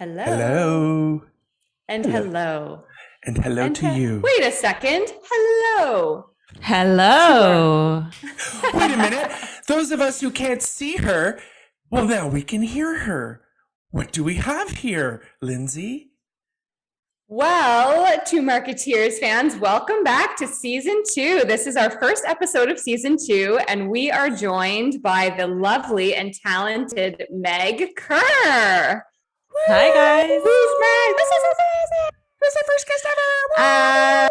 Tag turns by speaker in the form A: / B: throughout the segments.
A: Hello.
B: Hello.
A: And hello.
B: And hello to you.
A: Wait a second. Hello.
C: Hello.
B: Wait a minute. Those of us who can't see her, well, now we can hear her. What do we have here, Lindsay?
A: Well, to Marketeers fans, welcome back to season 2. This is our first episode of season 2, and we are joined by the lovely and talented Meg Kerr.
C: Hi, guys.
A: Who's Meg? This is amazing. This is our first guest ever.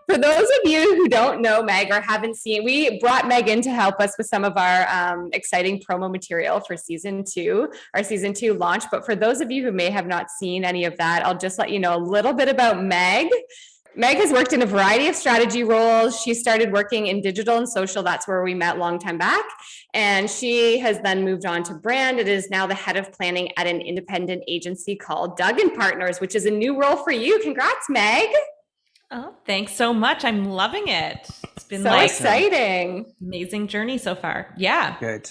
A: For those of you who don't know Meg or haven't seen, we brought Meg in to help us with some of our exciting promo material for season 2, our season 2 launch. But for those of you who may have not seen any of that, I'll just let you know a little bit about Meg. Meg has worked in a variety of strategy roles. She started working in digital and social. That's where we met a long time back. And she has then moved on to brand. It is now the head of planning at an independent agency called Doug & Partners, which is a new role for you. Congrats, Meg.
C: Oh, thanks so much. I'm loving it. It's been
A: so exciting.
C: Amazing journey so far. Yeah.
B: Good.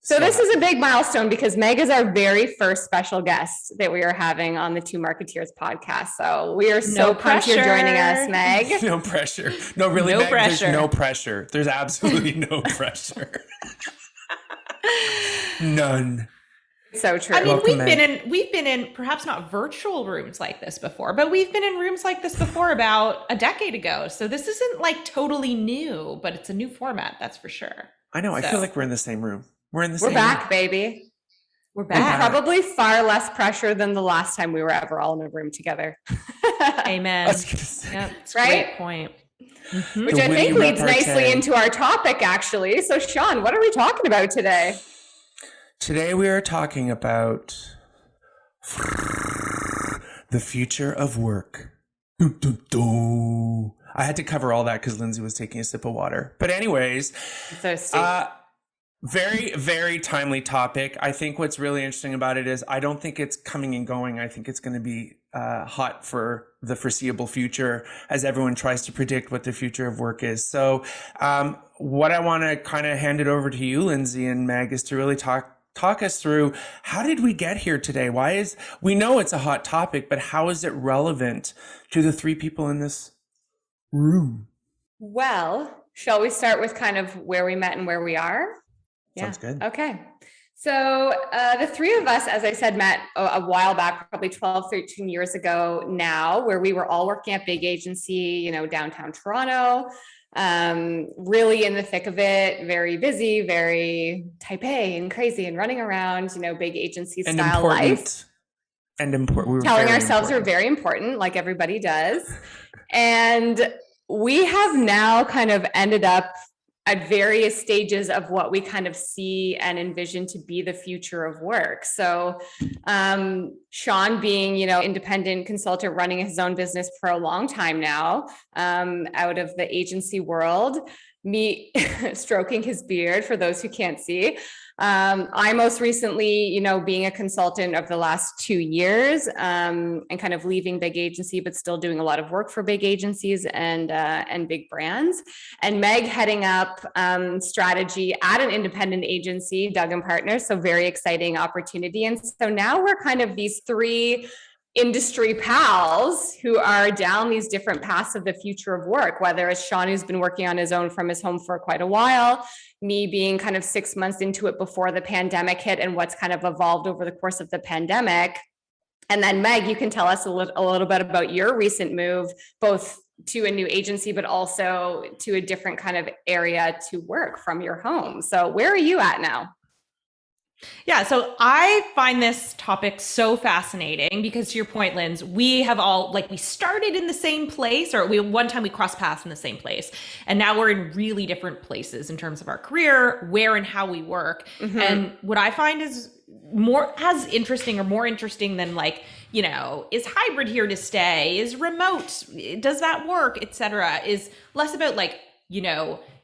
A: So this is a big milestone because Meg is our very first special guest that we are having on the Two Marketeers podcast. So we are so pumped you're joining us, Meg.
B: No pressure. No, really,
C: no
B: Meg,
C: pressure.
B: There's no pressure. There's absolutely no pressure. None.
A: So true.
C: I mean,
B: Welcome,
C: we've been in perhaps not virtual rooms like this before, but we've been in rooms like this before about a decade ago. So this isn't like totally new, but it's a new format, that's for sure.
B: I know. I feel like we're in the same room. We're
A: back,
B: room.
A: Baby.
C: We're back.
A: And probably far less pressure than the last time we were ever all in a room together.
C: Amen.
B: I was gonna say.
C: Yep, that's a
A: right?
C: great point.
A: Mm-hmm. Which I think leads nicely into our topic, actually. So, Sean, what are we talking about today?
B: Today we are talking about the future of work. I had to cover all that because Lindsay was taking a sip of water. But anyways,
A: so stupid.
B: Very, very timely topic. I think what's really interesting about it is I don't think it's coming and going. I think it's going to be hot for the foreseeable future as everyone tries to predict what the future of work is. So what I want to kind of hand it over to you, Lindsay and Meg, is to really talk us through how did we get here today? We know it's a hot topic, but how is it relevant to the 3 people in this room?
A: Well, shall we start with kind of where we met and where we are?
B: Sounds good.
A: Okay. So the 3 of us, as I said, met a while back, probably 12, 13 years ago now, where we were all working at big agency, downtown Toronto, really in the thick of it, very busy, very type A and crazy and running around, big agency style life.
B: And important.
A: Telling ourselves we're very important, like everybody does. And we have now kind of ended up at various stages of what we kind of see and envision to be the future of work. So Sean being, independent consultant running his own business for a long time now, out of the agency world, me stroking his beard for those who can't see. I most recently, being a consultant of the last 2 years and kind of leaving big agency, but still doing a lot of work for big agencies and big brands. And Meg heading up strategy at an independent agency, Doug & Partners. So very exciting opportunity. And so now we're kind of these 3 industry pals who are down these different paths of the future of work, whether it's Sean, who's been working on his own from his home for quite a while, me being kind of 6 months into it before the pandemic hit and what's kind of evolved over the course of the pandemic. And then Meg, you can tell us a little bit about your recent move, both to a new agency, but also to a different kind of area to work from your home. So where are you at now?
C: Yeah, so I find this topic so fascinating because to your point, Linz, we have all we started in the same place, or one time we crossed paths in the same place. And now we're in really different places in terms of our career, where and how we work. Mm-hmm. And what I find is more interesting than is hybrid here to stay? Is remote? Does that work? Etc. Is less about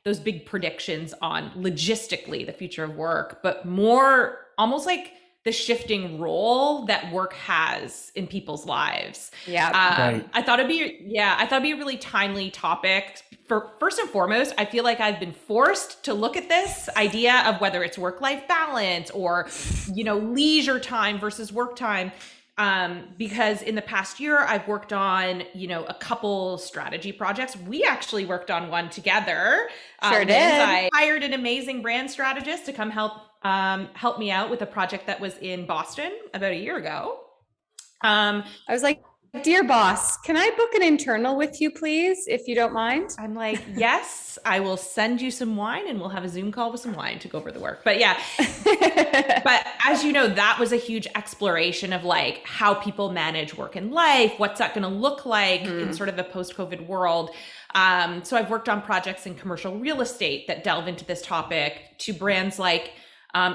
C: those big predictions on logistically the future of work, but more almost like the shifting role that work has in people's lives.
A: Yeah.
B: Right.
C: I thought it'd be a really timely topic. First and foremost, I feel like I've been forced to look at this idea of whether it's work-life balance or, leisure time versus work time because in the past year, I've worked on, a couple strategy projects. We actually worked on one together.
A: Sure did.
C: I hired an amazing brand strategist to come help me out with a project that was in Boston about a year ago.
A: I was like, dear boss, can I book an internal with you, please, if you don't mind?
C: I'm like, yes, I will send you some wine and we'll have a Zoom call with some wine to go over the work. But yeah, but as you know, that was a huge exploration of like how people manage work and life. What's that going to look like in sort of a post-COVID world? So I've worked on projects in commercial real estate that delve into this topic, to brands like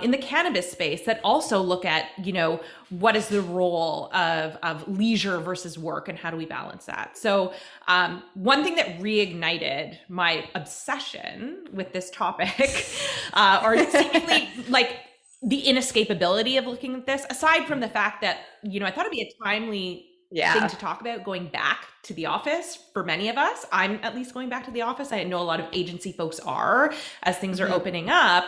C: in the cannabis space that also look at, what is the role of leisure versus work and how do we balance that? So one thing that reignited my obsession with this topic, or seemingly like the inescapability of looking at this, aside from the fact that, I thought it'd be a timely thing to talk about going back to the office for many of us. I'm at least going back to the office. I know a lot of agency folks are, as things are opening up.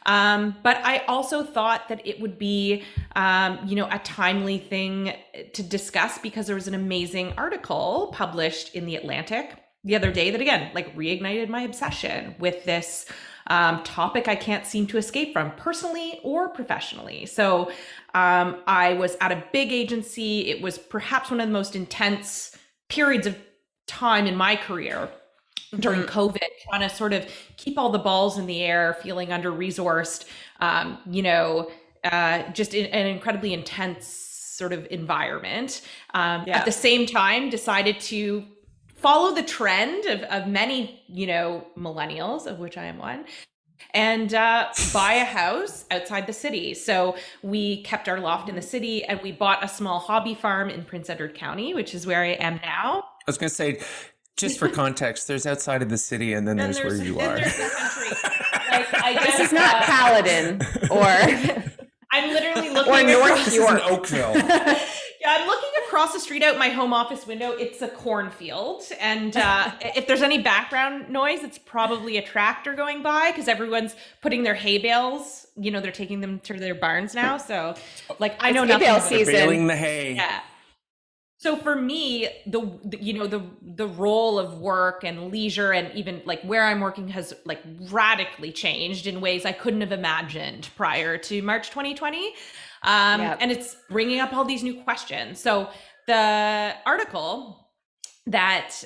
C: But I also thought that it would be, a timely thing to discuss, because there was an amazing article published in The Atlantic the other day that, again, like reignited my obsession with this topic I can't seem to escape from, personally or professionally. So I was at a big agency. It was perhaps one of the most intense periods of time in my career during COVID, trying to sort of keep all the balls in the air, feeling under-resourced, just in an incredibly intense sort of environment. At the same time, decided to follow the trend of many, millennials, of which I am one, and buy a house outside the city. So we kept our loft in the city and we bought a small hobby farm in Prince Edward County, which is where I am now.
B: I was going to say, just for context, there's outside of the city and then there's where you are.
C: There's the country. Like,
A: this is not Paladin or
C: I'm literally looking
A: or North
B: This is
A: York.
B: in Oakville.
C: Yeah, I'm looking across the street out my home office window. It's a cornfield. And if there's any background noise, it's probably a tractor going by, because everyone's putting their hay bales, they're taking them to their barns now. So like, I know
A: It's hay
C: nothing
A: bale
C: about it.
A: season.
B: Baling the hay.
C: Yeah. So for me, the role of work and leisure and even like where I'm working has like radically changed in ways I couldn't have imagined prior to March 2020. And it's bringing up all these new questions. So the article that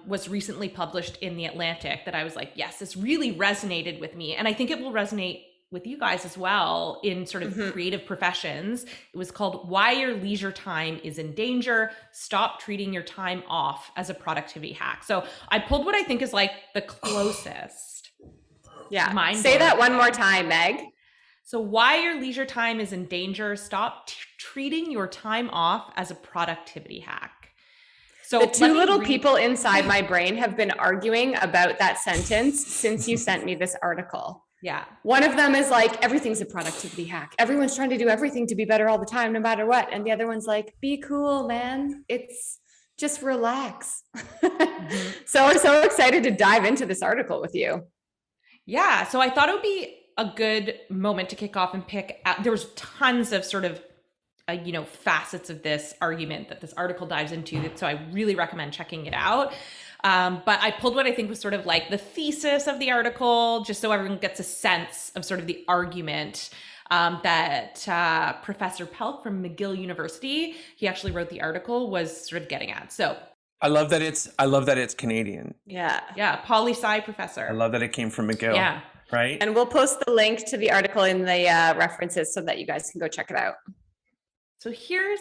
C: was recently published in The Atlantic that I was like, yes, this really resonated with me. And I think it will resonate with you guys as well in sort of creative professions. It was called Why Your Leisure Time is in Danger. Stop treating your time off as a productivity hack. So I pulled what I think is like the closest.
A: Say that one more time, Meg.
C: So why your leisure time is in danger. Stop treating your time off as a productivity hack. So
A: the two little people inside my brain have been arguing about that sentence since you sent me this article.
C: Yeah.
A: One of them is like, everything's a productivity hack. Everyone's trying to do everything to be better all the time, no matter what. And the other one's like, be cool, man. It's just relax. So I'm so excited to dive into this article with you.
C: Yeah. So I thought it would be a good moment to kick off and pick out. There was tons of sort of, facets of this argument that this article dives into. So I really recommend checking it out. But I pulled what I think was sort of like the thesis of the article, just so everyone gets a sense of sort of the argument that Professor Pelk from McGill University, he actually wrote the article, was sort of getting at. So
B: I love that it's Canadian.
C: Yeah. Poli-sci professor.
B: I love that it came from McGill.
C: Yeah.
B: Right.
A: And we'll post the link to the article in the references so that you guys can go check it out.
C: So here's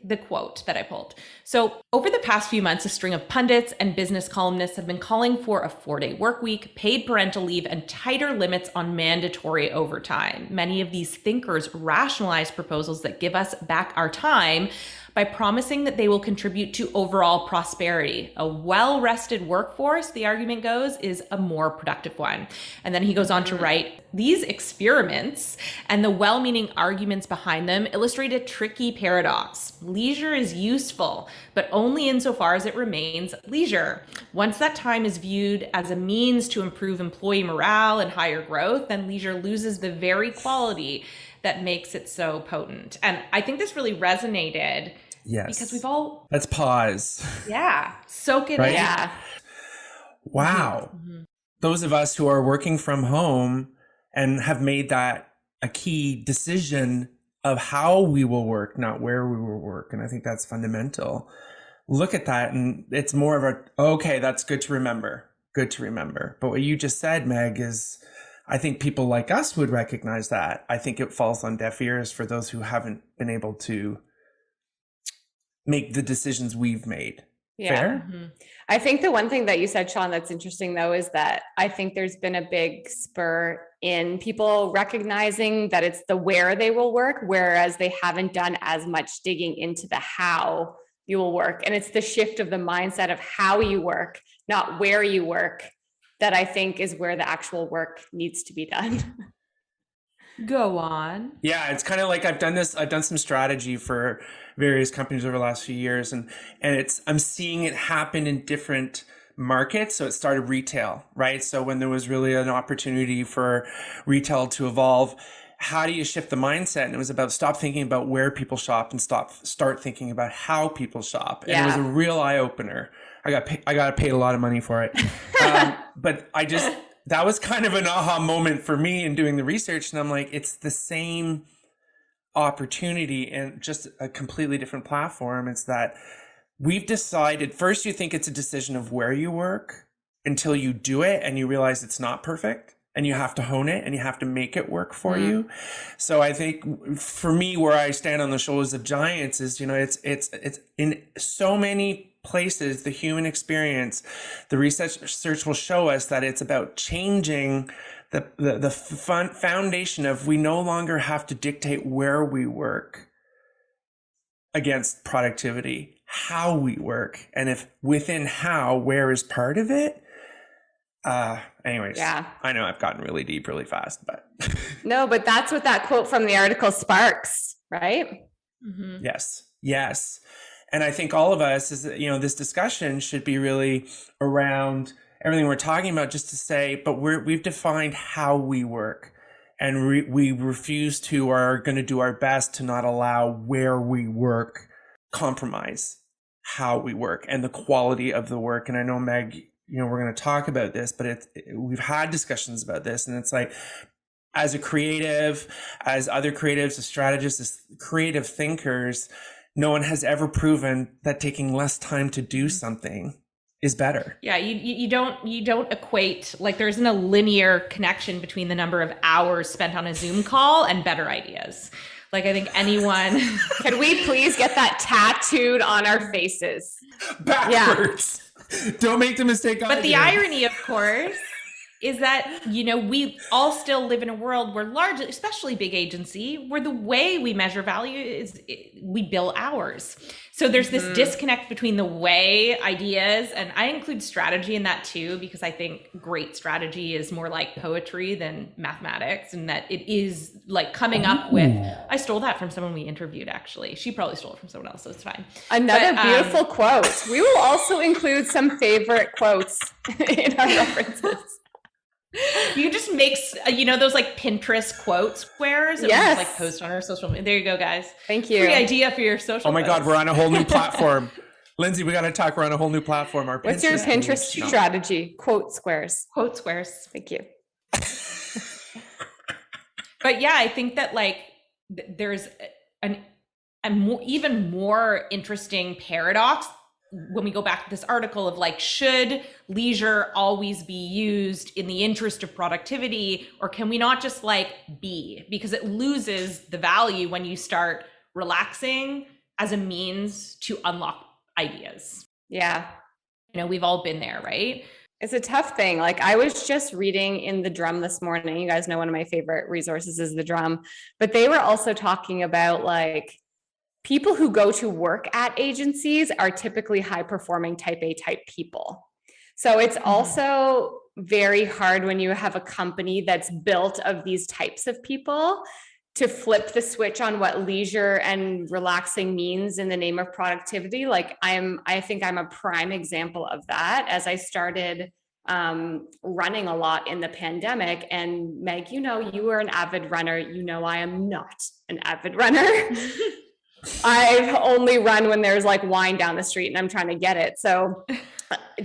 C: the quote that I pulled. So over the past few months, a string of pundits and business columnists have been calling for a 4-day work week, paid parental leave, and tighter limits on mandatory overtime. Many of these thinkers rationalize proposals that give us back our time by promising that they will contribute to overall prosperity. A well-rested workforce, the argument goes, is a more productive one. And then he goes on to write, these experiments and the well-meaning arguments behind them illustrate a tricky paradox. Leisure is useful, but only insofar as it remains leisure. Once that time is viewed as a means to improve employee morale and higher growth, then leisure loses the very quality that makes it so potent. And I think this really resonated because we've all,
B: let's pause.
C: yeah, soak it
B: Right?
C: in.
A: Yeah.
B: Wow.
C: Mm-hmm.
B: Those of us who are working from home and have made that a key decision of how we will work, not where we will work. And I think that's fundamental. Look at that. And it's more of a, okay, that's good to remember. Good to remember. But what you just said, Meg, is I think people like us would recognize that. I think it falls on deaf ears for those who haven't been able to make the decisions we've made.
A: Yeah.
B: Fair?
C: Mm-hmm.
A: I think the one thing that you said, Sean, that's interesting though, is that I think there's been a big spur in people recognizing that it's the where they will work, whereas they haven't done as much digging into the how you will work. And it's the shift of the mindset of how you work, not where you work, that I think is where the actual work needs to be done.
C: Go on.
B: Yeah, it's kind of like I've done some strategy for various companies over the last few years, and I'm seeing it happen in different markets. So it started retail, right? So when there was really an opportunity for retail to evolve, how do you shift the mindset? And it was about stop thinking about where people shop and start thinking about how people shop. And it was a real eye opener. I got paid a lot of money for it, but that was kind of an aha moment for me in doing the research. And I'm like, it's the same opportunity and just a completely different platform. It's that we've decided, first you think it's a decision of where you work until you do it and you realize it's not perfect and you have to hone it and you have to make it work for you. So I think for me, where I stand on the shoulders of giants is, it's in so many places, the human experience, the research will show us that it's about changing the foundation of we no longer have to dictate where we work against productivity, how we work. And if within how, where is part of it. Anyways, I know I've gotten really deep really fast, but.
A: No, but that's what that quote from the article sparks, right?
C: Mm-hmm.
B: Yes. And I think all of us this discussion should be really around everything we're talking about, just to say, but we've defined how we work, and we refuse to, or are going to do our best to not allow where we work compromise how we work and the quality of the work. And I know, Meg, we're going to talk about this, but we've had discussions about this, and it's like, as a creative, as other creatives, as strategists, as creative thinkers, no one has ever proven that taking less time to do something is better.
C: Yeah, you don't equate, like there isn't a linear connection between the number of hours spent on a Zoom call and better ideas. Like I think anyone
A: Can we please get that tattooed on our faces?
B: Backwards. Yeah. Don't make the mistake.
C: But the irony, of course, is that, we all still live in a world where largely, especially big agency, where the way we measure value is we bill hours. So there's this disconnect between the way ideas, and I include strategy in that too, because I think great strategy is more like poetry than mathematics, and that it is like coming up with, I stole that from someone we interviewed, actually. She probably stole it from someone else, so it's fine.
A: Another beautiful quote. We will also include some favorite quotes in our references.
C: You just make, those like Pinterest quote squares and just like post on our social media. There you go, guys.
A: Thank you.
C: Free idea for your social.
B: Oh my God, we're on a whole new platform. Lindsay, we got to talk. We're on a whole new platform.
A: What's your Pinterest strategy? Quote squares.
C: Quote squares.
A: Thank you.
C: But yeah, I think that like there's even more interesting paradox when we go back to this article of like, should leisure always be used in the interest of productivity, or can we not just like be? Because it loses the value when you start relaxing as a means to unlock ideas.
A: Yeah.
C: We've all been there, right?
A: It's a tough thing. Like I was just reading in The Drum this morning. You guys know one of my favorite resources is The Drum, but they were also talking about like, people who go to work at agencies are typically high performing type A type people. So it's also very hard when you have a company that's built of these types of people to flip the switch on what leisure and relaxing means in the name of productivity. Like I think I'm a prime example of that. As I started running a lot in the pandemic. And Meg, you know, you are an avid runner. You know, I am not an avid runner. I only run when there's like wine down the street and I'm trying to get it. So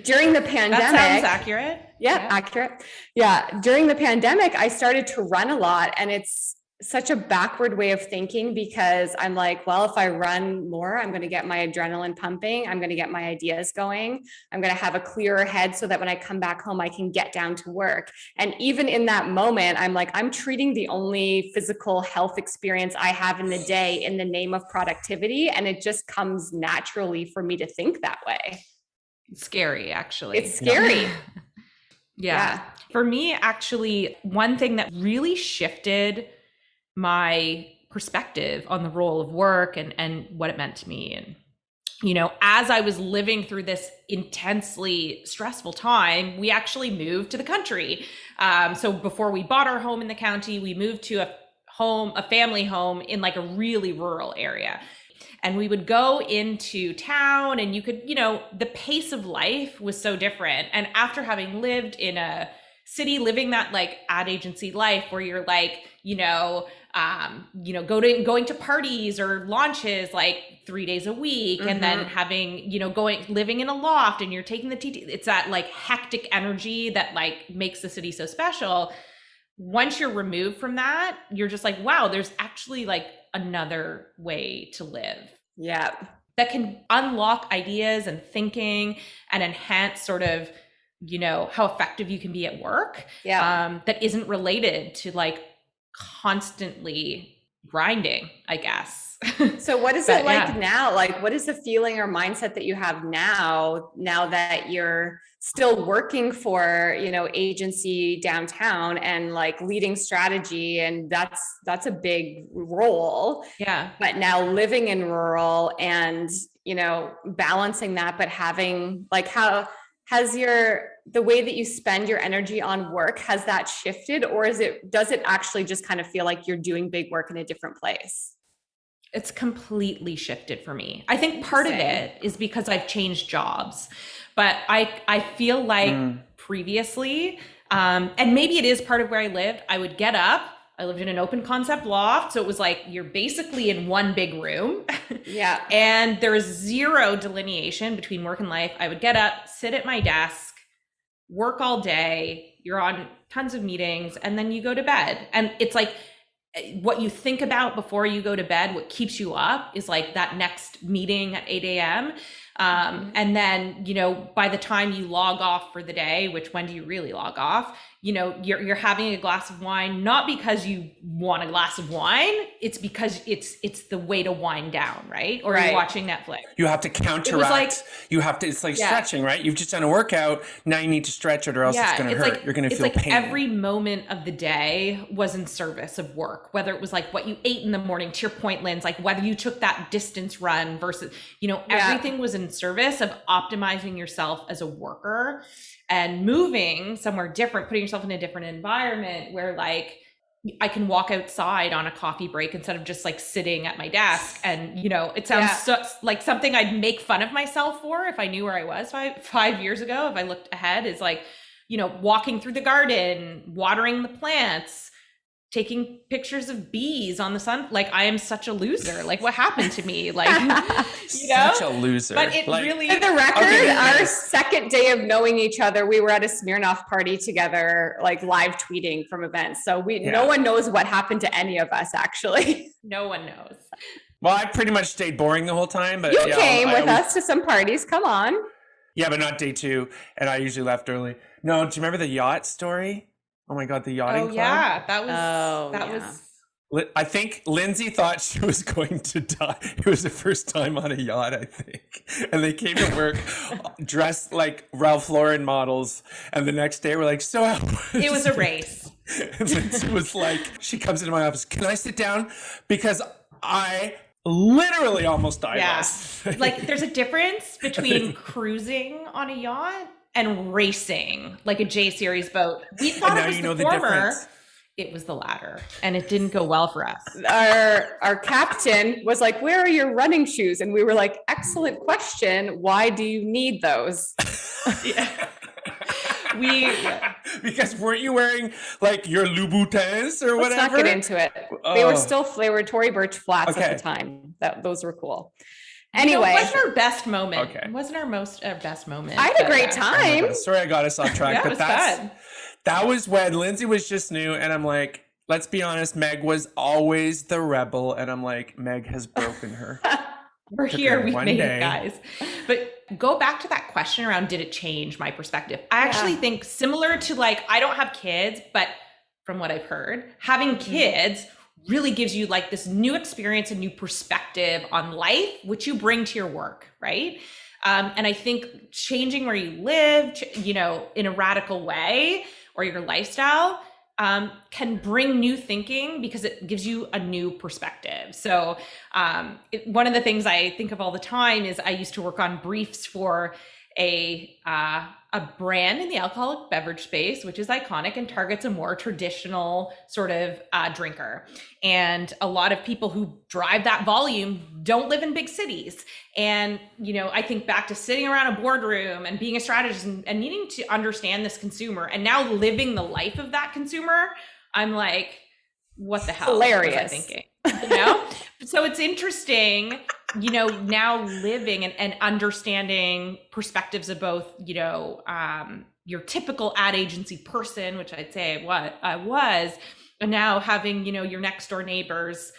A: during the pandemic,
C: that sounds accurate.
A: Yeah, accurate. Yeah. During the pandemic, I started to run a lot, and it's such a backward way of thinking, because I'm like, well, if I run more, I'm going to get my adrenaline pumping. I'm going to get my ideas going. I'm going to have a clearer head so that when I come back home, I can get down to work. And even in that moment, I'm like, I'm treating the only physical health experience I have in the day in the name of productivity. And it just comes naturally for me to think that way.
C: It's scary, actually.
A: It's scary.
C: Yeah. For me, actually, one thing that really shifted my perspective on the role of work and what it meant to me. And, you know, as I was living through this intensely stressful time, we actually moved to the country. So before we bought our home in the county, we moved to a family home in like a really rural area. And we would go into town, and you could, you know, the pace of life was so different. And after having lived in a city, living that like ad agency life where you're like, going to parties or launches like 3 days a week, and then having, living in a loft, and you're taking the TT, it's that like hectic energy that like makes the city so special. Once you're removed from that, you're just like, wow, there's actually like another way to live.
A: Yeah.
C: That can unlock ideas and thinking and enhance sort of, how effective you can be at work.
A: Yeah.
C: That isn't related to like constantly grinding, I guess.
A: So what is it like now? Like, what is the feeling or mindset that you have now that you're still working for, agency downtown and like leading strategy? And that's a big role.
C: Yeah.
A: But now living in rural and, balancing that, but having like, how has the way that you spend your energy on work, has that shifted, or does it actually just kind of feel like you're doing big work in a different place?
C: It's completely shifted for me. I think part of it is because I've changed jobs, but I feel like previously, and maybe it is part of where I lived, I would get up, I lived in an open concept loft. So it was like, you're basically in one big room.
A: Yeah.
C: And there was zero delineation between work and life. I would get up, sit at my desk, work all day. You're on tons of meetings, and then you go to bed. And it's like, what you think about before you go to bed, what keeps you up is like that next meeting at 8 a.m. And then, by the time you log off for the day, which when do you really log off? You're having a glass of wine, not because you want a glass of wine. It's because it's the way to wind down, right? Or you're watching Netflix.
B: You have to counteract. It's like stretching, right? You've just done a workout. Now you need to stretch it, or else it's going to hurt. You're going to feel pain.
C: Every moment of the day was in service of work, whether it was like what you ate in the morning, to your point, Lynn, like whether you took that distance run versus, everything was in service of optimizing yourself as a worker and moving somewhere different, putting yourself in a different environment where like I can walk outside on a coffee break instead of just like sitting at my desk. And, it sounds like something I'd make fun of myself for if I knew where I was five years ago. If I looked ahead, is like, walking through the garden, watering the plants, taking pictures of bees on the sun. Like, I am such a loser. Like, what happened to me? Like,
B: Such a loser.
C: But it
B: like,
C: really,
A: for the record, our second day of knowing each other, we were at a Smirnoff party together, like live tweeting from events. So no one knows what happened to any of us, actually.
C: No one knows.
B: Well, I pretty much stayed boring the whole time, but
A: you came with us to some parties. Come on.
B: Yeah, but not day 2. And I usually left early. No, do you remember the yacht story? Oh my God, the yachting club?
C: Yeah, that was.
B: I think Lindsay thought she was going to die. It was the first time on a yacht, I think. And they came to work dressed like Ralph Lauren models. And the next day we're like, so
C: it was a race.
B: And Lindsay was like, she comes into my office, can I sit down? Because I literally almost died last night.
C: Like, there's a difference between cruising on a yacht and racing like a J series boat. We thought it was the former. It was the latter, and it didn't go well for us.
A: Our captain was like, "Where are your running shoes?" And we were like, "Excellent question. Why do you need those?"
C: we
B: Because weren't you wearing like your Louboutins or
A: Let's
B: whatever?
A: not get into it. They were
B: Oh.
A: still flavored Tory Burch flats
B: Okay.
A: at the time. Those were cool.
C: You know,
A: Anyway,
C: it wasn't our best moment.
B: Okay.
C: It wasn't our best moment.
A: I had a
C: but,
A: great
B: Oh my
A: time.
B: God. Sorry, I got us off track,
C: Yeah, it
B: but
C: was
B: that's
C: fun.
B: that was when Lindsay was just new, and I'm like, let's be honest, Meg was always the rebel, and I'm like, Meg has broken her.
C: We're
B: Took
C: here.
B: her
C: We
B: one
C: made
B: day.
C: it, guys. But go back to that question around, did it change my perspective? I actually think similar to like, I don't have kids, but from what I've heard, having kids really gives you like this new experience, a new perspective on life, which you bring to your work, right? And I think changing where you live, you know, in a radical way, or your lifestyle, can bring new thinking because it gives you a new perspective. So one of the things I think of all the time is I used to work on briefs for a brand in the alcoholic beverage space, which is iconic and targets a more traditional sort of drinker. And a lot of people who drive that volume don't live in big cities. And, you know, I think back to sitting around a boardroom and being a strategist and needing to understand this consumer and now living the life of that consumer. I'm like, what the hell
A: Hilarious.
C: was I thinking? You know? So it's interesting, you know, now living and understanding perspectives of both, you know, your typical ad agency person, which I'd say I was, and now having, you know, your next door neighbors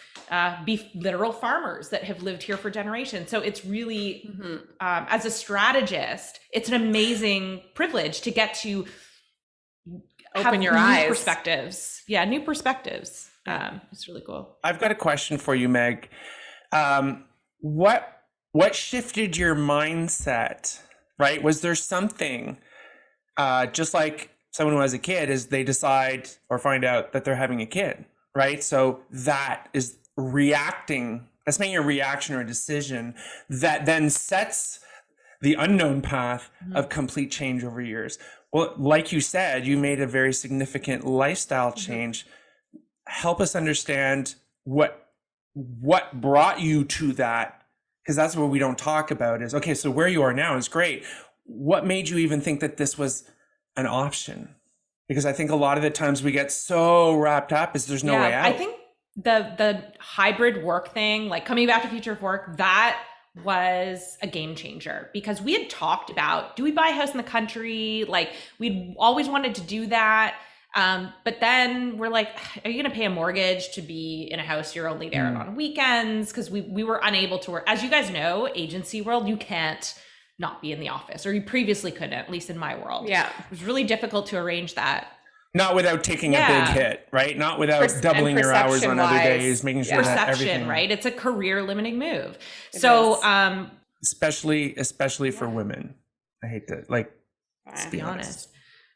C: be literal farmers that have lived here for generations. So it's really, as a strategist, it's an amazing privilege to get to
A: Open your
C: new
A: eyes.
C: perspectives. Yeah, new perspectives. It's really cool.
B: I've got a question for you, Meg. What shifted your mindset, right? Was there something, just like someone who has a kid, is they decide or find out that they're having a kid, right? So that is that's making a reaction or a decision that then sets the unknown path of complete change over years. Well, like you said, you made a very significant lifestyle change. Help us understand what brought you to that, because that's what we don't talk about is, okay, so where you are now is great. What made you even think that this was an option? Because I think a lot of the times we get so wrapped up is there's no way out.
C: I think the hybrid work thing, like coming back to future of work, that was a game changer because we had talked about, do we buy a house in the country? Like we'd always wanted to do that. But then we're like, are you going to pay a mortgage to be in a house you're only there on weekends? Because we were unable to work. As you guys know, agency world, you can't not be in the office, or you previously couldn't, at least in my world.
A: Yeah.
C: It was really difficult to arrange that.
B: Not without taking a big hit, right? Not without doubling your hours on other days, making sure that everything.
C: Perception, right? It's a career limiting move. So,
B: especially for women. I hate to let's be honest.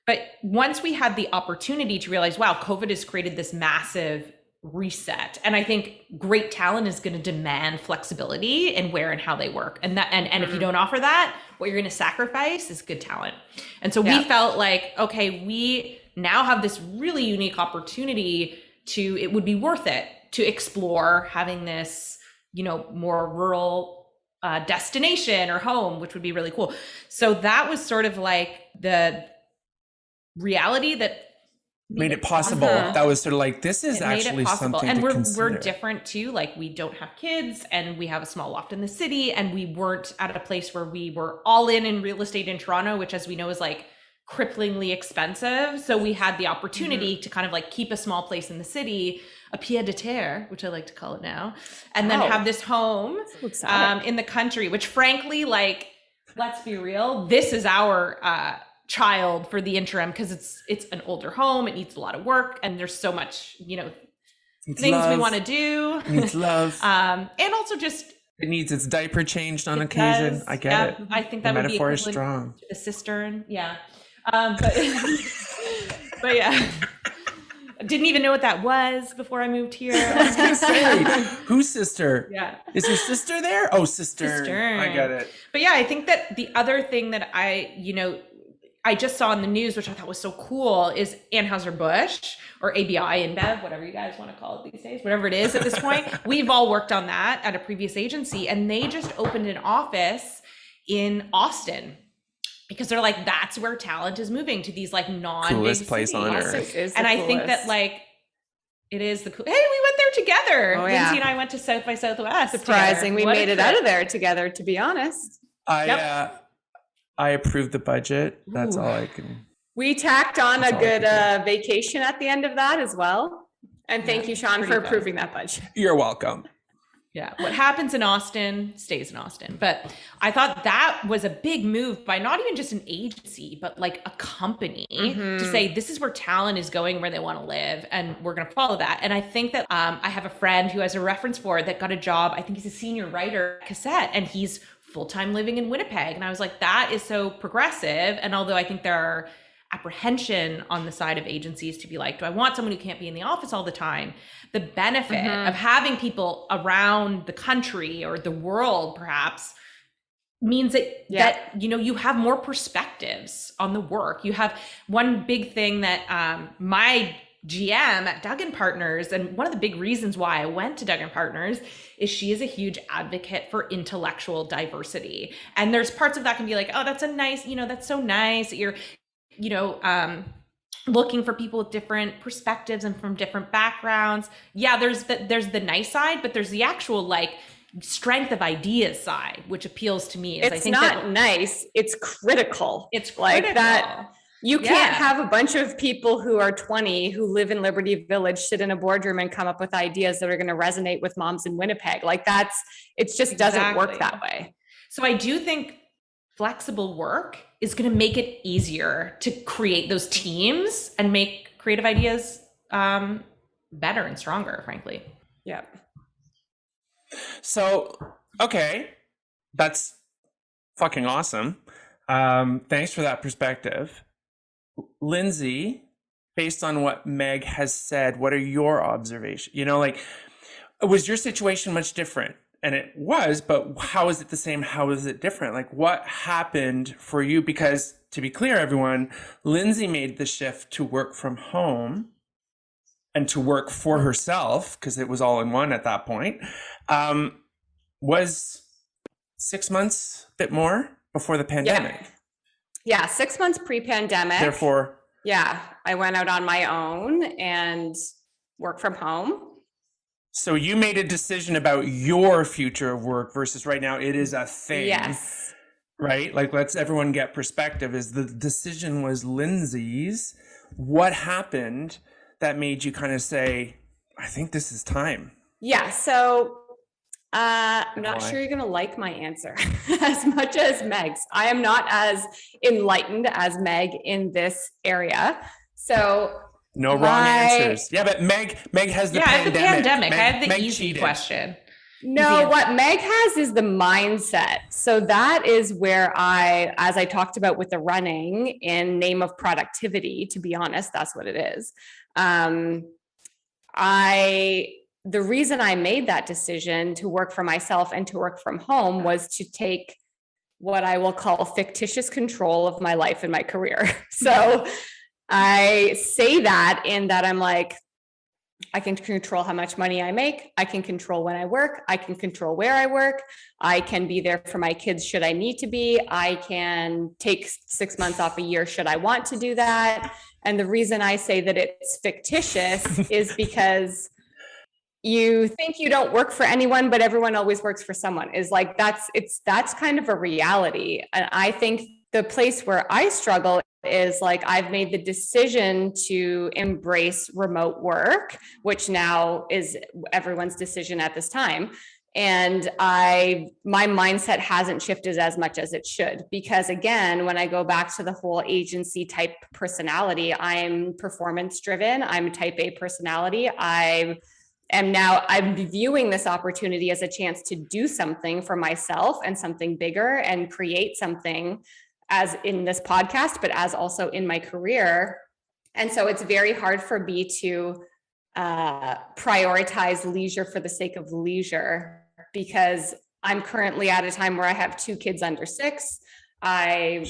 C: But once we had the opportunity to realize, wow, COVID has created this massive reset. And I think great talent is going to demand flexibility in where and how they work. And if you don't offer that, what you're going to sacrifice is good talent. And so we felt like, okay, we now have this really unique opportunity it would be worth it to explore having this, you know, more rural destination or home, which would be really cool. So that was sort of like the reality that
B: made it possible. That was sort of like, this is actually something
C: and
B: to consider.
C: We're different too. Like we don't have kids and we have a small loft in the city, and we weren't at a place where we were all in real estate in Toronto, which as we know is like cripplingly expensive. So we had the opportunity to kind of like keep a small place in the city, a pied de terre, which I like to call it now, and then have this home in the country, which frankly, like, let's be real, this is our child for the interim, because it's an older home, it needs a lot of work, and there's so much, you know, things we want to do.
B: It needs love.
C: And also just
B: it needs its diaper changed on occasion. I get it.
C: I think
B: the
C: that would be
B: metaphor is
C: equivalent
B: strong.
C: to the cistern. Yeah. But yeah. Didn't even know what that was before I moved here.
B: I was gonna say, whose sister?
C: Yeah.
B: Is your sister there? Oh, sister. I get it.
C: But yeah, I think that the other thing that I just saw in the news, which I thought was so cool, is Anheuser-Busch or ABI, InBev, whatever you guys want to call it these days, whatever it is at this point. We've all worked on that at a previous agency, and they just opened an office in Austin. because they're like, that's where talent is moving, to these like non-big
B: Coolest place on
C: cities.
B: earth.
C: And I think that like, it is the cool. Hey, we went there together.
A: Oh, yeah.
C: Lindsay and I went to South by Southwest.
A: Surprising. We
C: What
A: made
C: a
A: it
C: trip.
A: out of there together, to be honest.
B: I approved the budget. That's
C: Ooh.
B: all I can.
A: We tacked on
B: That's
A: a
B: all I
A: good
B: can
A: vacation at the end of that as well. And thank you, Sean,
C: pretty
A: for
C: fun.
A: approving that budget.
B: You're welcome.
C: Yeah, what happens in Austin stays in Austin. But I thought that was a big move by not even just an agency, but like a company to say, this is where talent is going, where they want to live, and we're going to follow that. And I think that I have a friend who has a reference for it that got a job. I think he's a senior writer at Cassette, and he's full-time living in Winnipeg. And I was like, that is so progressive. And although I think there are apprehension on the side of agencies to be like, do I want someone who can't be in the office all the time? The benefit of having people around the country or the world perhaps means that you know, you have more perspectives on the work. You have one big thing that my GM at Duggan Partners, and one of the big reasons why I went to Duggan Partners, is she is a huge advocate for intellectual diversity. And there's parts of that can be like, oh, that's a nice, you know, that's so nice that you're, you know, looking for people with different perspectives and from different backgrounds. Yeah, there's the nice side, but there's the actual like strength of ideas side, which appeals to me.
A: It's
C: I think
A: not nice. It's critical.
C: It's
A: like
C: critical.
A: that. You can't have a bunch of people who are 20 who live in Liberty Village, sit in a boardroom and come up with ideas that are going to resonate with moms in Winnipeg. Like it just doesn't work that way.
C: So I do think flexible work is going to make it easier to create those teams and make creative ideas better and stronger, frankly.
A: Yeah.
B: So, okay, that's fucking awesome. Thanks for that perspective. Lindsay, based on what Meg has said, what are your observations? You know, like, was your situation much different? And it was, but how is it the same? How is it different? Like, what happened for you? Because to be clear, everyone, Lindsay made the shift to work from home and to work for herself, because it was all in one at that point, was 6 months, a bit more before the pandemic.
A: Yeah, 6 months pre-pandemic.
B: Therefore,
A: yeah, I went out on my own and worked from home.
B: So you made a decision about your future of work versus right now it is a thing.
A: Yes.
B: Right? Like, let's everyone get perspective. Is the decision was Lindsay's. What happened that made you kind of say, I think this is time?
A: Yeah. So I'm not sure you're going to like my answer as much as Meg's. I am not as enlightened as Meg in this area. So
B: no wrong answers. Yeah, but Meg has the pandemic.
C: I have the
B: Meg
C: easy
B: cheated.
C: question.
A: No, what Meg has is the mindset. So that is where as I talked about with the running in name of productivity, to be honest, that's what it is. The reason I made that decision to work for myself and to work from home was to take what I will call fictitious control of my life and my career. So I say that in that I'm like, I can control how much money I make. I can control when I work. I can control where I work. I can be there for my kids should I need to be. I can take 6 months off a year should I want to do that. And the reason I say that it's fictitious is because you think you don't work for anyone, but everyone always works for someone. Is like, that's kind of a reality. And I think the place where I struggle is like, I've made the decision to embrace remote work, which now is everyone's decision at this time. And my mindset hasn't shifted as much as it should, because again, when I go back to the whole agency type personality, I'm performance driven. I'm a type A personality. I'm viewing this opportunity as a chance to do something for myself and something bigger and create something, as in this podcast, but as also in my career. And so it's very hard for me to prioritize leisure for the sake of leisure, because I'm currently at a time where I have 2 kids under 6. I'm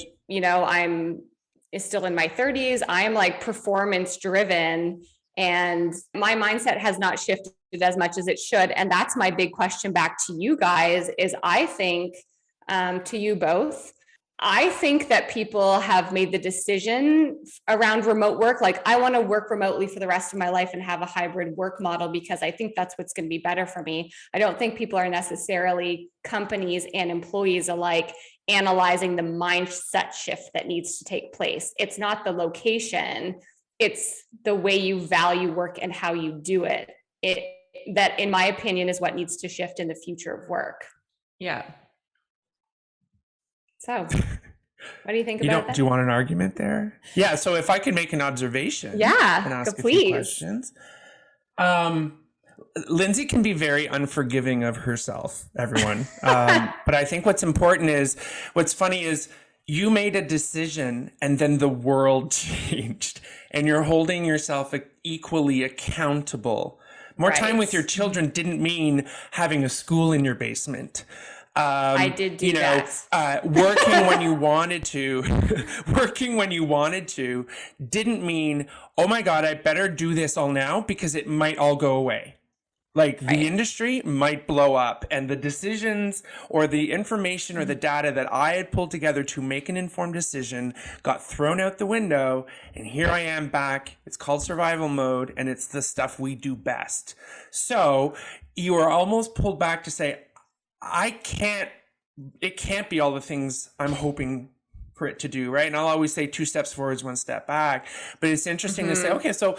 A: still in my 30s. I'm like performance driven, and my mindset has not shifted as much as it should. And that's my big question back to you guys is, I think to you both, I think that people have made the decision around remote work. Like, I want to work remotely for the rest of my life and have a hybrid work model because I think that's what's going to be better for me. I don't think people are necessarily, companies and employees alike, analyzing the mindset shift that needs to take place. It's not the location, it's the way you value work and how you do it. That, in my opinion, is what needs to shift in the future of work.
C: Yeah.
A: So, what do you think about that?
B: Do you want an argument there? Yeah. So if I could make an observation,
A: yeah,
B: and ask
A: please.
B: a few questions. Lindsay can be very unforgiving of herself, everyone. But I think what's funny is you made a decision and then the world changed, and you're holding yourself equally accountable. More time with your children didn't mean having a school in your basement.
A: I did do that.
B: Working when you wanted to, didn't mean, oh my God, I better do this all now because it might all go away. Like the industry might blow up, and the decisions or the information or the data that I had pulled together to make an informed decision got thrown out the window. And here I am back. It's called survival mode, and it's the stuff we do best. So you are almost pulled back to say, it can't be all the things I'm hoping for it to do, right? And I'll always say 2 steps forwards, 1 step back. But it's interesting to say, okay, so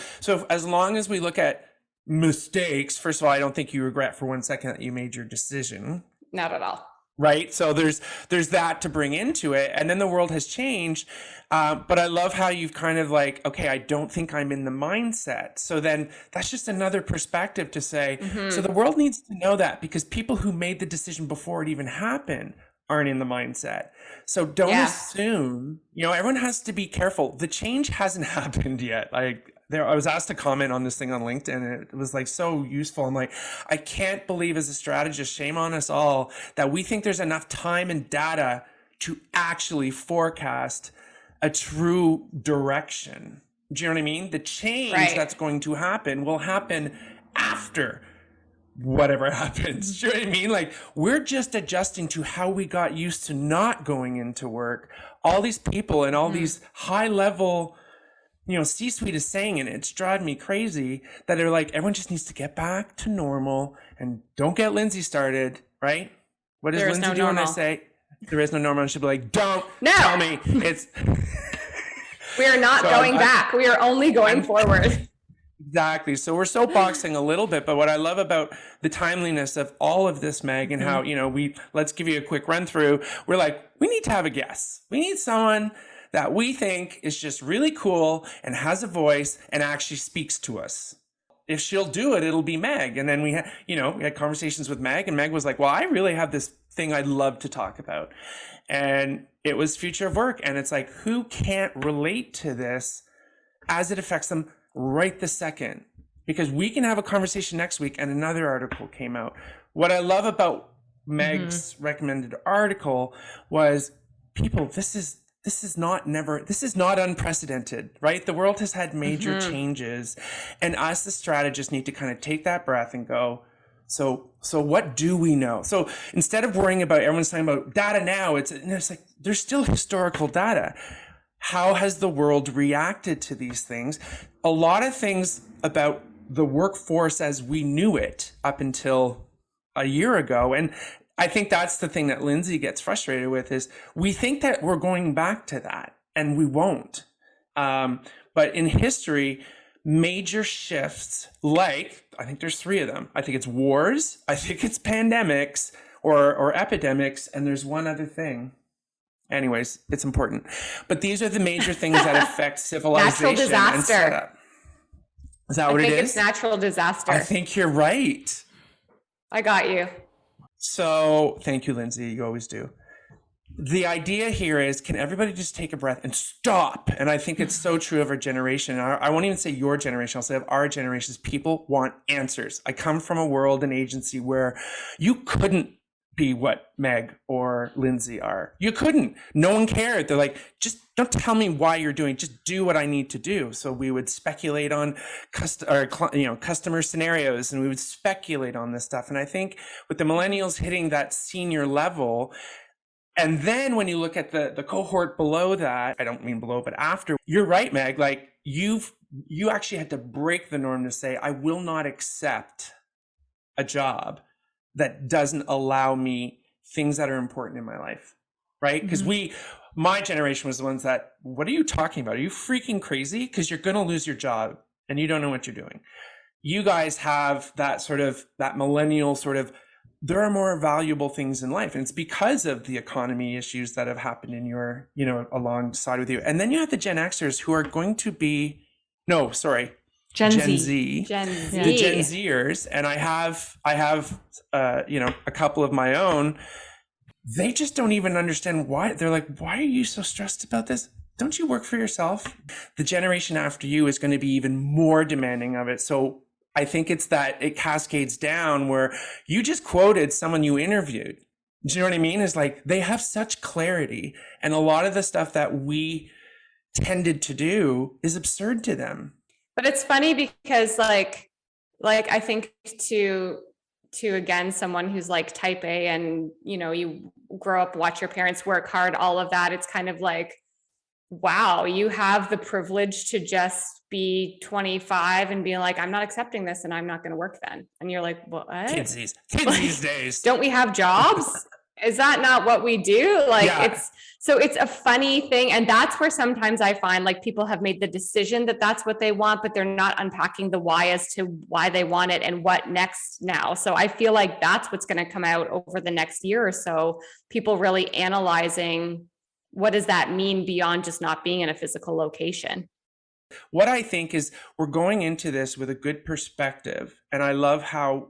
B: as long as we look at mistakes, first of all, I don't think you regret for 1 second that you made your decision.
A: Not at all.
B: Right. So there's that to bring into it. And then the world has changed. But I love how you've kind of like, okay, I don't think I'm in the mindset. So then that's just another perspective to say, so the world needs to know that, because people who made the decision before it even happened aren't in the mindset. So don't assume, everyone has to be careful. The change hasn't happened yet. I was asked to comment on this thing on LinkedIn, and it was like so useful. I'm like, I can't believe as a strategist, shame on us all, that we think there's enough time and data to actually forecast a true direction. Do you know what I mean? The change that's going to happen will happen after whatever happens. Do you know what I mean? Like, we're just adjusting to how we got used to not going into work. All these people and all these high level, C-suite is saying, and it's driving me crazy, that they're like, everyone just needs to get back to normal, and don't get Lindsay started, right? What does Lindsay do when I say there is no normal? And she'll be like, don't tell me it's.
A: We are not going back. We are only going forward.
B: Exactly. So we're soapboxing a little bit, but what I love about the timeliness of all of this, Meg, and how, let's give you a quick run through. We're like, we need to have a guest. We need someone that we think is just really cool and has a voice and actually speaks to us. If she'll do it, it'll be Meg. And then we had conversations with Meg, and Meg was like, well, I really have this thing I'd love to talk about. And it was future of work. And it's like, who can't relate to this as it affects them right this second? Because we can have a conversation next week and another article came out. What I love about Meg's recommended article was, people, this is not unprecedented, right? The world has had major changes, and us, the strategists, need to kind of take that breath and go, so what do we know? So instead of worrying about, everyone's talking about data now, it's like, there's still historical data. How has the world reacted to these things? A lot of things about the workforce as we knew it up until a year ago. And I think that's the thing that Lindsay gets frustrated with, is we think that we're going back to that, and we won't. But in history, major shifts, like, I think there's 3 of them. I think it's wars, I think it's pandemics or epidemics, and there's one other thing. Anyways, it's important. But these are the major things that affect civilization.
A: Natural disaster.
B: And setup. Is that what it is?
A: I think it's natural disaster.
B: I think you're right.
A: I got you.
B: So thank you, Lindsay. You always do. The idea here is, can everybody just take a breath and stop? And I think it's so true of our generation. I won't even say your generation. I'll say of our generations. People want answers. I come from a world and agency where you couldn't be what Meg or Lindsay are. You couldn't. No one cared. They're like, just don't tell me why you're doing. Just do what I need to do. So we would speculate on customer scenarios, and we would speculate on this stuff. And I think with the millennials hitting that senior level, And then when you look at the cohort below that, I don't mean below, but after, you're right, Meg, like you actually had to break the norm to say, I will not accept a job that doesn't allow me things that are important in my life, right? Because my generation was the ones that, what are you talking about? Are you freaking crazy? Because you're going to lose your job and you don't know what you're doing. You guys have that sort of, that millennial sort of, there are more valuable things in life. And it's because of the economy issues that have happened in your, alongside with you. And then you have the Gen Xers who are going to be, Gen Z.
A: Gen
B: The
A: Z.
B: Gen Zers. And I have, a couple of my own. They just don't even understand why. They're like, why are you so stressed about this? Don't you work for yourself? The generation after you is going to be even more demanding of it. So I think it's that it cascades down where you just quoted someone you interviewed. Do you know what I mean? It's like they have such clarity. And a lot of the stuff that we tended to do is absurd to them.
A: But it's funny because like I think to again, someone who's like type A and, you grow up, watch your parents work hard, all of that. It's kind of like, wow, you have the privilege to just be 25 and be like, I'm not accepting this and I'm not going to work then. And you're like, what?
B: Kids these days.
A: Don't we have jobs? Is that not what we do? It's a funny thing. And that's where sometimes I find like people have made the decision that that's what they want, but they're not unpacking the why as to why they want it and what next now. So I feel like that's what's going to come out over the next year or so. People really analyzing, what does that mean beyond just not being in a physical location?
B: What I think is we're going into this with a good perspective. And I love how,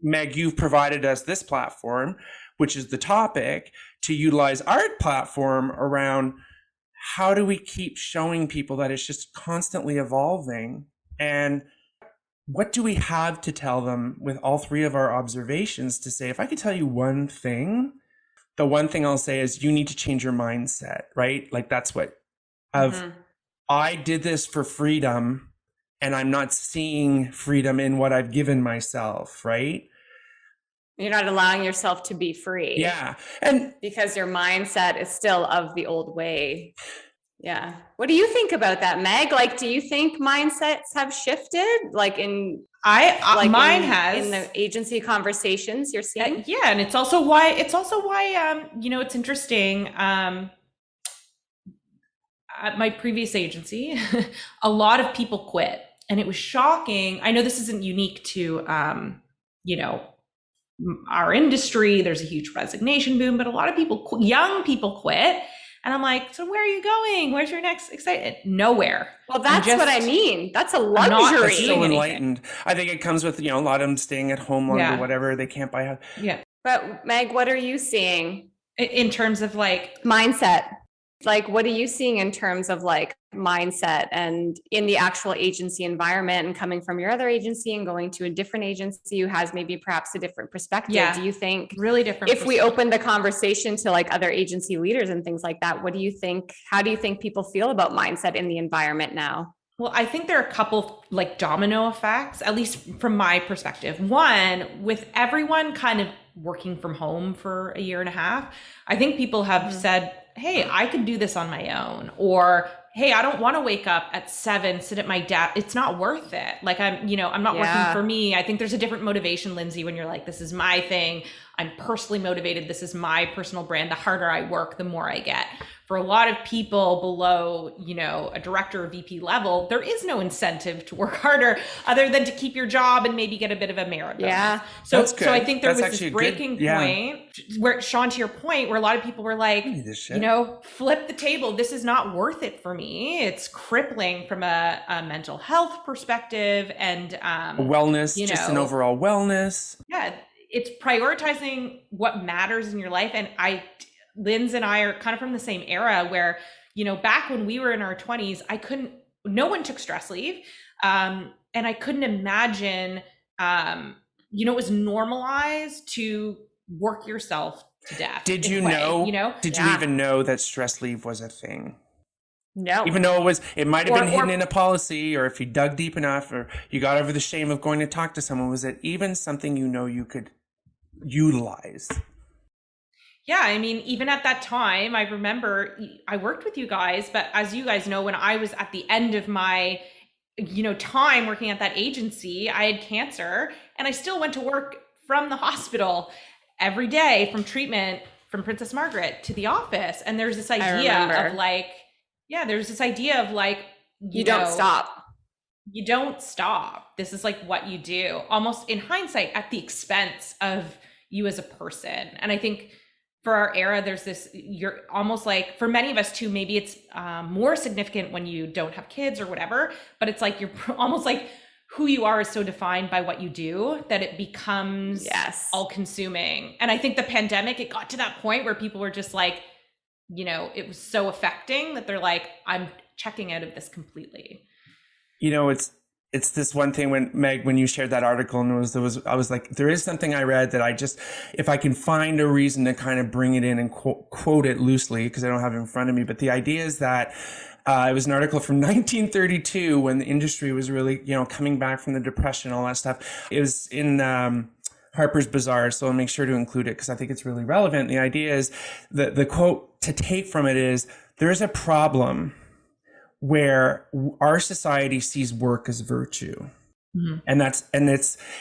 B: Meg, you've provided us this platform, which is the topic, to utilize our platform around how do we keep showing people that it's just constantly evolving, and what do we have to tell them with all three of our observations to say, if I could tell you one thing, the one thing I'll say is you need to change your mindset, right? Like that's what I did this for freedom and I'm not seeing freedom in what I've given myself, right?
A: You're not allowing yourself to be free.
B: Yeah. And
A: because your mindset is still of the old way. Yeah. What do you think about that, Meg? Like, do you think mindsets have shifted? Like mine
C: has
A: in the agency conversations you're seeing?
C: Yeah. And it's also why, it's interesting. At my previous agency, a lot of people quit, and it was shocking. I know this isn't unique to, our industry. There's a huge resignation boom, but a lot of people, young people quit. And I'm like, so where are you going? Where's your next excitement? Nowhere.
A: Well, that's what I mean. That's a luxury.
B: That's so enlightened. I think it comes with, a lot of them staying at home longer, whatever. They can't buy a house.
C: Yeah.
A: But Meg, what are you seeing?
C: In terms of like
A: mindset? Like, what are you seeing in terms of like mindset and in the actual agency environment, and coming from your other agency and going to a different agency who has maybe perhaps a different perspective? Do you think
C: really different?
A: If we open the conversation to like other agency leaders and things like that, what do you think? How do you think people feel about mindset in the environment now?
C: Well, I think there are a couple like domino effects, at least from my perspective. One, with everyone kind of working from home for a year and a half, I think people have said, hey, I could do this on my own, or hey, I don't want to wake up at 7, sit at my desk. It's not worth it. Like I'm not working for me. I think there's a different motivation, Lindsay, when you're like, this is my thing. I'm personally motivated. This is my personal brand. The harder I work, the more I get. For a lot of people below, a director or VP level, there is no incentive to work harder other than to keep your job and maybe get a bit of a merit bonus.
A: Yeah.
C: So I think there was this breaking point where, Sean, to your point, where a lot of people were like, flip the table. This is not worth it for me. It's crippling from a mental health perspective and
B: wellness, just an overall wellness.
C: Yeah. It's prioritizing what matters in your life. And Linz and I are kind of from the same era where, back when we were in our 20s, no one took stress leave. And I couldn't imagine, it was normalized to work yourself to death.
B: Did you know? Did you even know that stress leave was a thing?
A: No.
B: Even though it might have been hidden in a policy, or if you dug deep enough, or you got over the shame of going to talk to someone, was it even something you could utilize?
C: Yeah, I mean, even at that time, I remember I worked with you guys, but as you guys know, when I was at the end of my, time working at that agency, I had cancer and I still went to work from the hospital every day from treatment from Princess Margaret to the office. And there's this idea of like, there's this idea of like,
A: you don't stop.
C: You don't stop. This is like what you do, almost in hindsight at the expense of you as a person. And I think for our era, there's this, you're almost like, for many of us too, maybe it's more significant when you don't have kids or whatever, but it's like, you're almost like who you are is so defined by what you do that it becomes all consuming. And I think the pandemic, it got to that point where people were just like, it was so affecting that they're like, I'm checking out of this completely.
B: It's this one thing when you shared that article and I was like, there is something I read that if I can find a reason to kind of bring it in and quote it loosely, because I don't have it in front of me. But the idea is that it was an article from 1932 when the industry was really, coming back from the Depression, all that stuff. It was in Harper's Bazaar, so I'll make sure to include it because I think it's really relevant. The idea is the quote to take from it is, there is a problem where our society sees work as virtue. Mm-hmm. And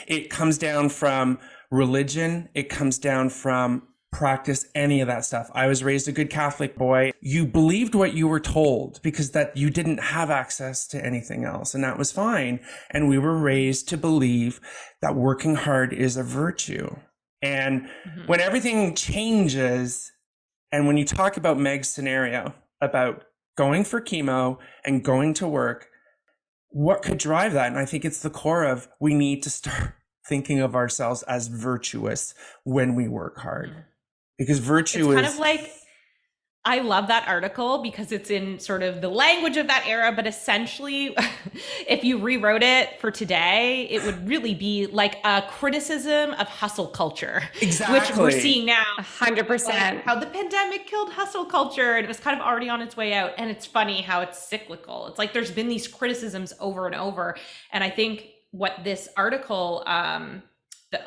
B: it comes down from religion. It comes down from practice, any of that stuff. I was raised a good Catholic boy. You believed what you were told because that you didn't have access to anything else, and that was fine. And we were raised to believe that working hard is a virtue. And when everything changes, and when you talk about Meg's scenario about going for chemo and going to work, what could drive that? And I think it's the core of, we need to start thinking of ourselves as virtuous when we work hard. Because virtue is kind of
C: like, I love that article because it's in sort of the language of that era, but essentially if you rewrote it for today, it would really be like a criticism of hustle culture.
B: Exactly.
C: Which we're seeing now.
A: 100%.
C: Like how the pandemic killed hustle culture and it was kind of already on its way out. And it's funny how it's cyclical. It's like there's been these criticisms over and over. And I think what this article, the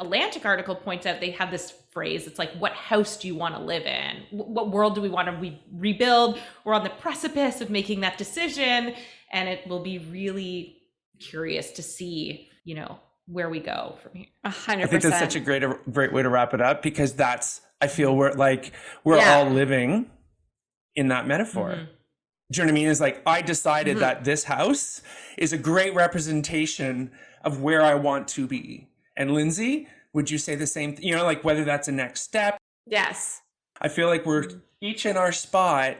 C: Atlantic article points out, they have this phrase. It's like, what house do you want to live in? What world do we want to rebuild? We're on the precipice of making that decision. And it will be really curious to see, where we go from here.
A: 100%.
B: I think that's such a great way to wrap it up, because I feel we're all living in that metaphor. Mm-hmm. Do you know what I mean? It's like, I decided that this house is a great representation of where I want to be. And Lindsay, would you say the same thing? Like whether that's a next step?
A: Yes.
B: I feel like we're each in our spot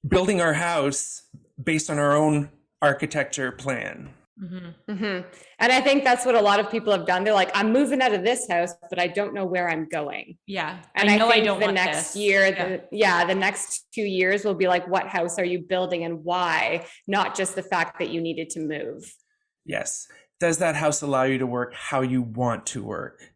B: building our house based on our own architecture plan.
A: Mm-hmm. Mm-hmm. And I think that's what a lot of people have done. They're like, I'm moving out of this house, but I don't know where I'm going.
C: Yeah.
A: And I think the next year, the next 2 years will be like, what house are you building and why? Not just the fact that you needed to move.
B: Yes. Does that house allow you to work how you want to work?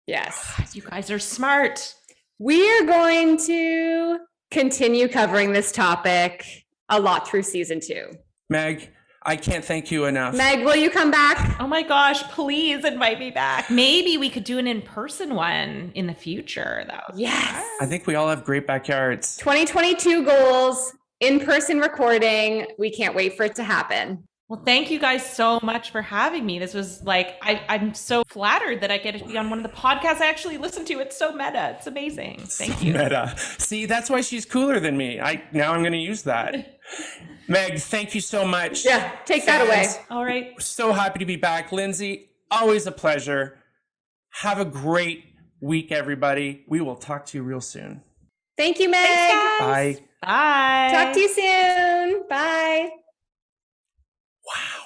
A: Yes.
C: God, you guys are smart.
A: We are going to continue covering this topic a lot through season 2.
B: Meg, I can't thank you enough.
A: Meg, will you come back?
C: Oh my gosh, please invite me back. Maybe we could do an in-person one in the future, though.
A: Yes.
B: I think we all have great backyards.
A: 2022 goals, in-person recording. We can't wait for it to happen.
C: Well, thank you guys so much for having me. This was like, I'm so flattered that I get to be on one of the podcasts I actually listen to. It's so meta. It's amazing. Thank you.
B: Meta. See, that's why she's cooler than me. Now I'm going to use that. Meg, thank you so much.
A: Yeah, take that away.
C: All right.
B: So happy to be back. Lindsay, always a pleasure. Have a great week, everybody. We will talk to you real soon.
A: Thank you, Meg.
C: Thanks,
B: guys.
C: Bye. Bye.
A: Talk to you soon. Bye.
B: Wow.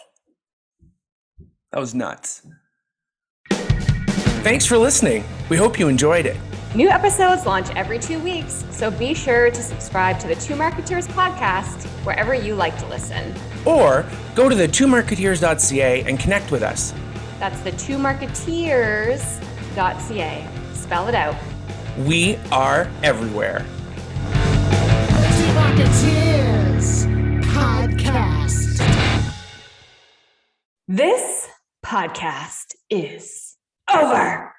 B: That was nuts. Thanks for listening. We hope you enjoyed it.
A: New episodes launch every 2 weeks, so be sure to subscribe to the Two Marketeers podcast wherever you like to listen.
B: Or go to the twomarketeers.ca and connect with us.
A: That's the twomarketeers.ca. Spell it out.
B: We are everywhere.
D: Two Marketeers podcast.
A: This podcast is over.